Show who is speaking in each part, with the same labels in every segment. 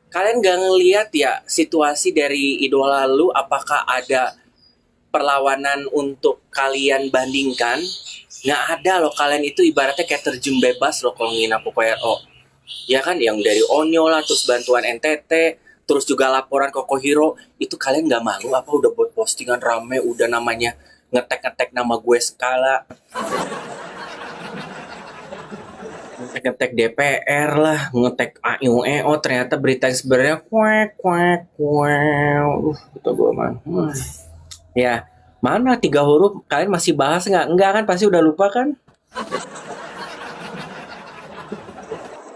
Speaker 1: Kalian gak ngeliat ya situasi dari idola lu, apakah ada perlawanan untuk kalian bandingkan? Nggak ada loh, kalian itu ibaratnya kayak terjun bebas loh kalau ngina PRO. Ya kan, yang dari Onyo lah, terus bantuan NTT, terus juga laporan Koko Hero, itu kalian nggak malu apa udah buat postingan rame, udah namanya ngetek-ngetek nama gue skala, ngetek DPR lah, ngetek AIUEO, ternyata berita yang sebenarnya kuek kuek kuek. Gitu gue mah. Ya, mana 3 huruf kalian masih bahas nggak? Enggak kan, pasti udah lupa kan?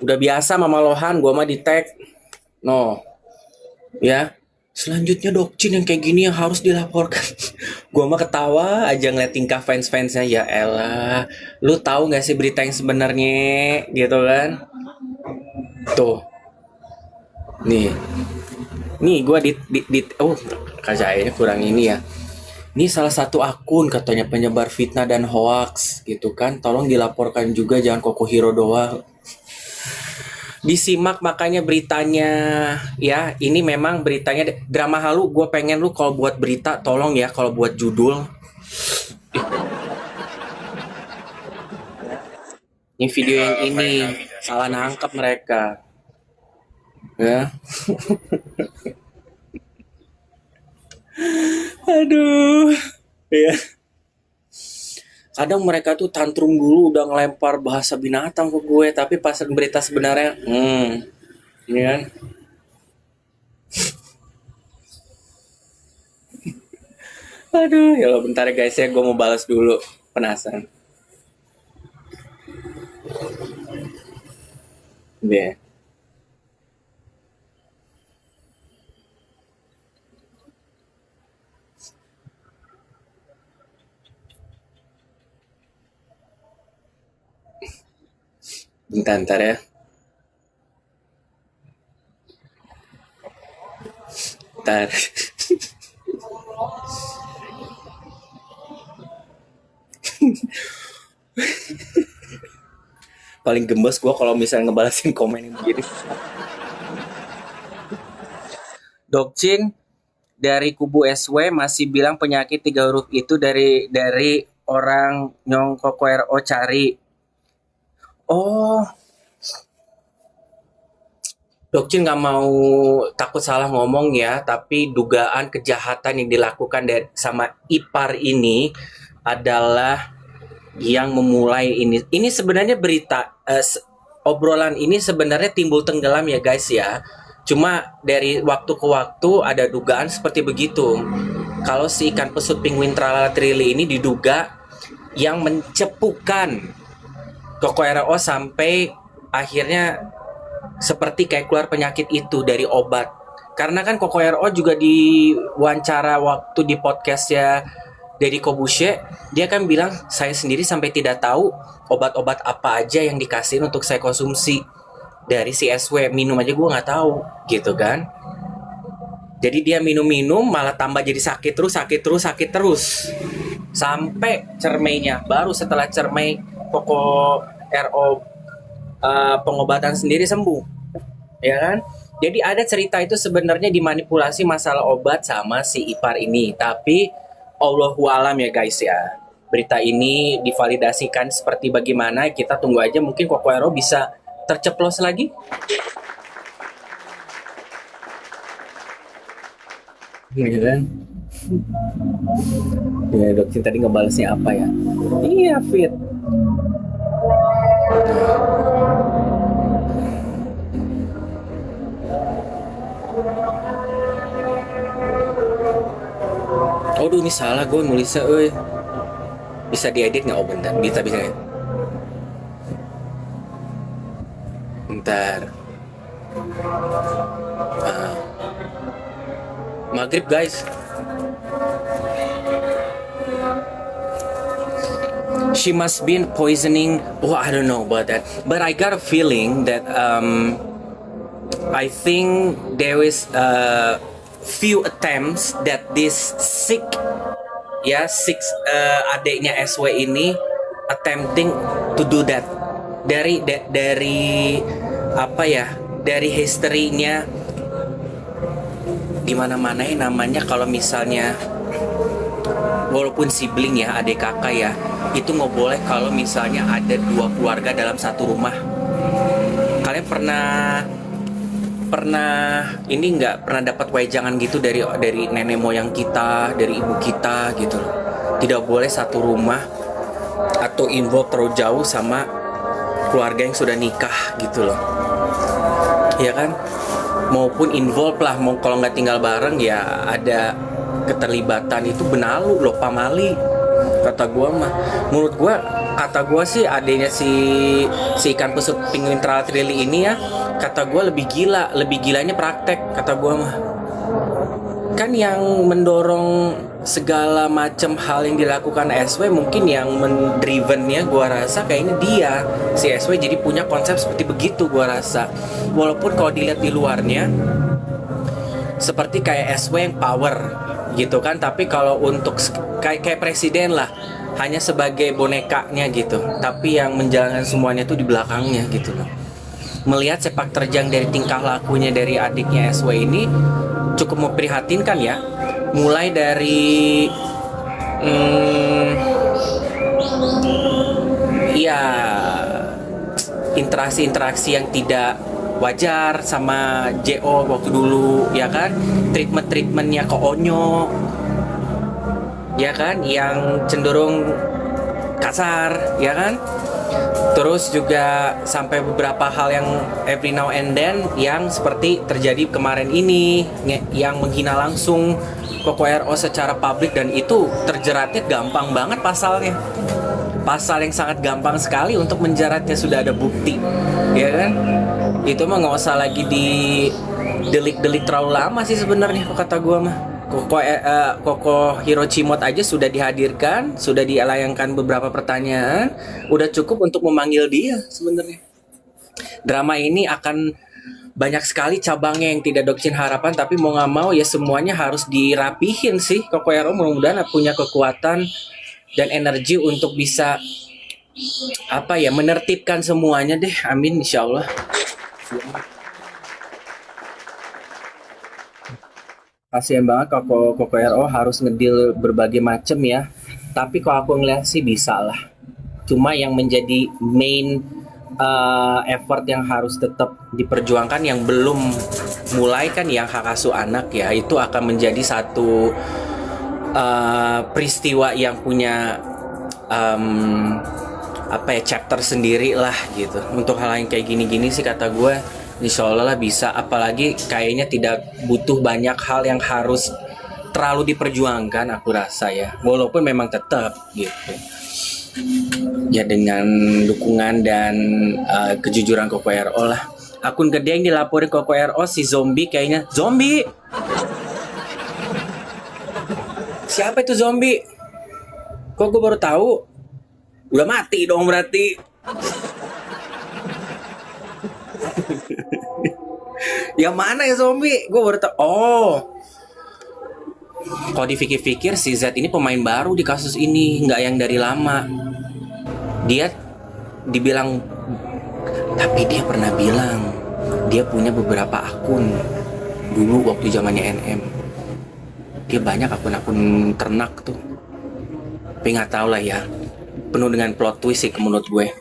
Speaker 1: Udah biasa mama lohan, gue mah di tag. No, ya. Selanjutnya Dokcin yang kayak gini yang harus dilaporkan. Gua mah ketawa aja ngeliat tingkah fans-fansnya. Ya elah, lu tahu nggak sih berita yang sebenarnya gitu kan? Tuh, nih, nih gua oh kayaknya kurang ini ya. Ini salah satu akun katanya penyebar fitnah dan hoax gitu kan. Tolong dilaporkan juga, jangan Koko Hero doang. Disimak makanya beritanya ya. Ini memang beritanya drama halu. Gue pengen lu kalau buat berita tolong ya, kalau buat judul ini video yang ini salah nangkap mereka ya. Aduh ya, kadang mereka tuh tantrum dulu udah ngelempar bahasa binatang ke gue, tapi pas berita sebenarnya ini kan. Aduh ya lo, bentar ya guys ya, gue mau balas dulu, penasaran deh. Bentar ya. Bentar. Paling gemes gue kalau misalnya ngebalasin komen yang begini. Dokcin dari kubu SW masih bilang penyakit 3 huruf itu dari orang nyongkok RO cari. Oh, Dokcin nggak mau takut salah ngomong ya, tapi dugaan kejahatan yang dilakukan sama Ipar ini adalah yang memulai ini. Ini sebenarnya berita obrolan ini sebenarnya timbul tenggelam ya guys ya. Cuma dari waktu ke waktu ada dugaan seperti begitu. Kalau si ikan pesut penguin tralala trili ini diduga yang mencepukan Koko RO sampai akhirnya seperti kayak keluar penyakit itu dari obat. Karena kan Koko RO juga di wawancara waktu di podcastnya Deddy Kobushe, dia kan bilang saya sendiri sampai tidak tahu obat-obat apa aja yang dikasih untuk saya konsumsi dari si SW, minum aja gue nggak tahu gitu kan. Jadi dia minum-minum malah tambah jadi sakit terus sampai cermainya. Baru setelah cermai Koko RO pengobatan sendiri sembuh, ya kan? Jadi ada cerita itu sebenarnya dimanipulasi masalah obat sama si Ipar ini, tapi Allahu alam ya guys ya. Berita ini divalidasikan seperti bagaimana, kita tunggu aja, mungkin Koko Ero bisa terceplos lagi. Gitu kan? Ya dokter tadi ngebalesnya apa ya? Iya fit. Aduh ini salah gue nulisnya, bisa diedit nggak? Oh bentar, bisa ya. Bentar. Maghrib guys. She must been poisoning. Oh, I don't know about that, but I got a feeling that I think there is a few attempts that this sick ya six adiknya SW ini attempting to do that dari apa ya, dari historinya di mana-mana ya namanya kalau misalnya walaupun sibling ya, adik kakak ya, itu nggak boleh kalau misalnya ada dua keluarga dalam satu rumah. Kalian pernah pernah ini nggak pernah dapat wejangan gitu dari nenek moyang kita, dari ibu kita gitu loh. Tidak boleh satu rumah atau involve terlalu jauh sama keluarga yang sudah nikah gitu loh. Ya kan? Maupun involve lah, mau kalau nggak tinggal bareng ya ada keterlibatan itu benalu loh pamali kata gua mah. Menurut gua, kata gua sih adanya si ikan pesut penguin teratrili ini ya, kata gua lebih gila, lebih gilanya praktek kata gua mah. Kan yang mendorong segala macam hal yang dilakukan SW mungkin yang mendrivennya gua rasa kayaknya dia si SW jadi punya konsep seperti begitu gua rasa. Walaupun kalau dilihat di luarnya seperti kayak SW yang power gitu kan, tapi kalau untuk kayak presiden lah hanya sebagai bonekanya gitu, tapi yang menjalankan semuanya tuh di belakangnya gitu loh. Melihat sepak terjang dari tingkah lakunya dari adiknya SW ini cukup memprihatinkan ya, mulai dari ya interaksi-interaksi yang tidak wajar sama JO waktu dulu ya kan, treatmentnya ke Onyo ya kan, yang cenderung kasar ya kan, terus juga sampai beberapa hal yang every now and then yang seperti terjadi kemarin ini yang menghina langsung Koko RO secara publik, dan itu terjeratnya gampang banget pasalnya, pasal yang sangat gampang sekali untuk menjeratnya, sudah ada bukti ya kan. Itu mah nggak usah lagi di delik terlalu lama sih sebenarnya kata gua mah. Koko Hiroshimot aja sudah dihadirkan, sudah dilayangkan beberapa pertanyaan, udah cukup untuk memanggil dia sebenarnya. Drama ini akan banyak sekali cabangnya yang tidak Dokcin harapan, tapi mau nggak mau ya semuanya harus dirapihin sih. Koko RO mudah-mudahan punya kekuatan dan energi untuk bisa apa ya, menertibkan semuanya deh. Amin insyaallah. Kasian banget Koko RO harus ngedil berbagai macem ya. Tapi kalau aku ngeliat sih bisa lah. Cuma yang menjadi main effort yang harus tetap diperjuangkan yang belum mulai kan yang hak asuh anak ya, itu akan menjadi satu peristiwa yang punya apa ya, chapter sendiri lah gitu. Untuk hal yang kayak gini-gini sih kata gue insya Allah lah bisa, apalagi kayaknya tidak butuh banyak hal yang harus terlalu diperjuangkan aku rasa ya, walaupun memang tetap gitu ya dengan dukungan dan kejujuran Koko RO lah. Akun gede yang dilaporin Koko RO si zombie, kayaknya zombie. Siapa itu zombie? Kok gue baru tahu? Udah mati dong berarti. Yang mana ya zombie? Gue baru tahu. Oh, kalau dipikir-pikir si Z ini pemain baru di kasus ini, nggak yang dari lama. Dia dibilang, tapi dia pernah bilang dia punya beberapa akun dulu waktu zamannya NM. Dia banyak akun-akun ternak tuh. Tapi nggak tahu lah ya. Penuh dengan plot twist sih menurut gue.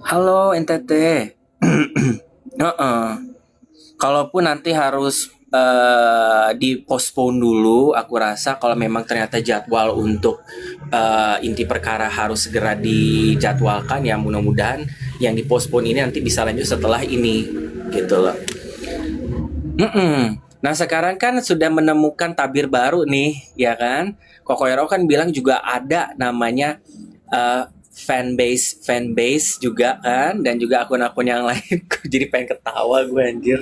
Speaker 1: Halo NTT. Kalaupun nanti harus dipospon dulu, aku rasa kalau memang ternyata jadwal untuk inti perkara harus segera dijadwalkan ya, mudah-mudahan yang dipospon ini nanti bisa lanjut setelah ini gitu loh. Nah sekarang kan sudah menemukan tabir baru nih ya kan. Koko RO kan bilang juga ada namanya fanbase juga kan, dan juga akun-akun yang lain. Jadi pengen ketawa gue anjir.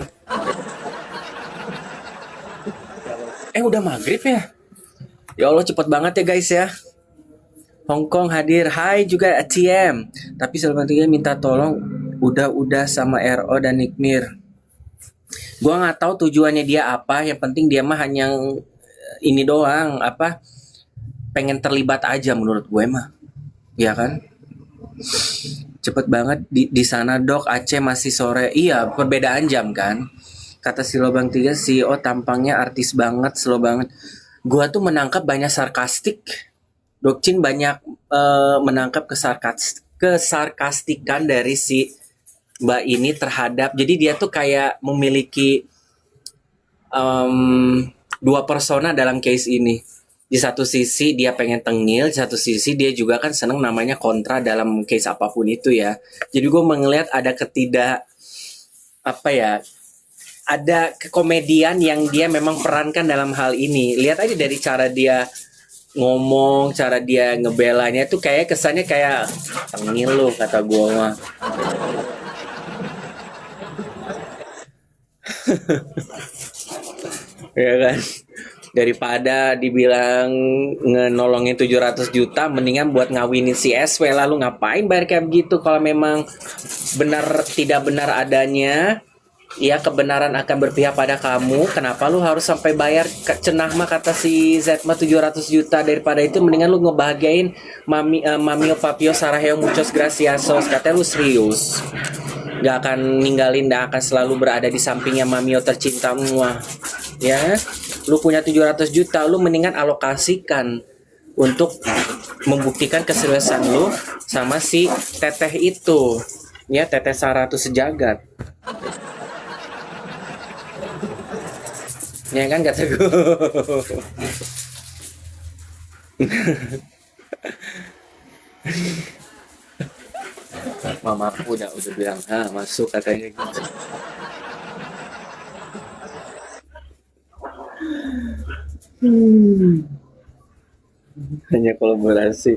Speaker 1: Udah maghrib ya? Ya Allah cepet banget ya guys ya. Hongkong hadir. Hai juga ATM. Tapi selanjutnya minta tolong udah sama RO dan Nikmir. Gua nggak tahu tujuannya dia apa. Yang penting dia mah hanya ini doang, apa, pengen terlibat aja menurut gue mah. Ya kan? Cepet banget di sana Dok. Aceh masih sore. Iya, perbedaan jam kan. kata si Lobang 3, CEO tampangnya artis banget, slow banget. Gua tuh menangkap banyak sarkastik. Dokcin banyak menangkap kesarkastikan dari si Mbak ini terhadap, jadi dia tuh kayak memiliki dua persona dalam case ini. Di satu sisi dia pengen tengil, di satu sisi dia juga kan seneng namanya kontra dalam case apapun itu ya. Jadi gue melihat ada apa ya, ada kekomedian yang dia memang perankan dalam hal ini. Lihat aja dari cara dia ngomong, cara dia ngebelanya tuh kayak kesannya kayak tengil loh kata gue mah. Ya kan? Daripada dibilang ngenolongin 700 juta, mendingan buat ngawinin si SW. Lalu ngapain bayar kayak begitu kalau memang tidak benar adanya, ya kebenaran akan berpihak pada kamu. Kenapa lu harus sampai bayar cenah mah kata si Zetma 700 juta, daripada itu mendingan lu ngebahagiain Mamio Papio Saraheo Muchos Graciasos. Katanya lu serius gak akan ninggalin, gak akan selalu berada di sampingnya Mamio tercinta semua. Ya, lu punya 700 juta, lu mendingan alokasikan untuk membuktikan keseriusan lu sama si teteh itu. Ya, teteh Sarah tuh sejagat. Ya kan kata gue. Mamaku udah bilang, masuk katanya gitu. Hanya kolaborasi.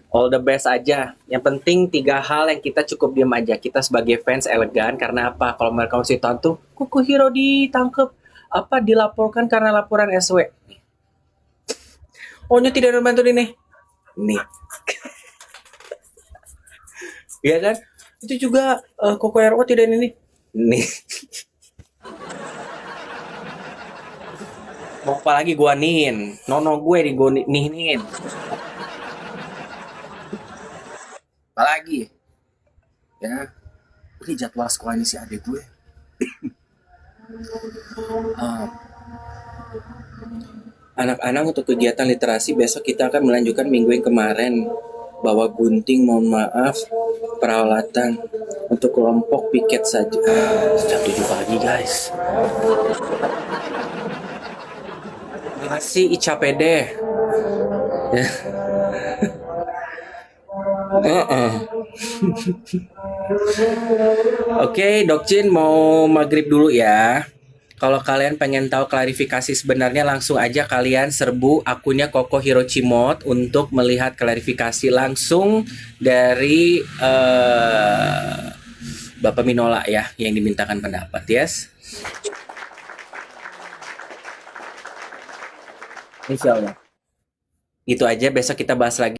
Speaker 1: All the best aja. Yang penting 3 hal yang kita cukup diam aja. Kita sebagai fans elegan karena apa? Kalau mereka masih tuh Kuku Hero ditangkap, apa dilaporkan karena laporan SW. Ohnya tidak ada bantu ini. Nih. Iya kan? Itu juga Koko RO tidak ini. Nih. Mau apa lagi gua nihin? Nono gue di gua nihin. Apalagi ya, ini jadwal sekolahnya si adik gue. Anak-anak untuk kegiatan literasi besok kita akan melanjutkan minggu yang kemarin. Bawa gunting, mohon maaf, peralatan untuk kelompok piket saja. Jam 7 pagi guys. Makasih Ica Pede. Oke, Dokcin mau maghrib dulu ya. Kalau kalian pengen tahu klarifikasi sebenarnya, langsung aja kalian serbu akunnya Koko Hirochimot untuk melihat klarifikasi langsung dari Bapak Minola ya, yang dimintakan pendapat, yes. Insya Allah. Itu aja, besok kita bahas lagi.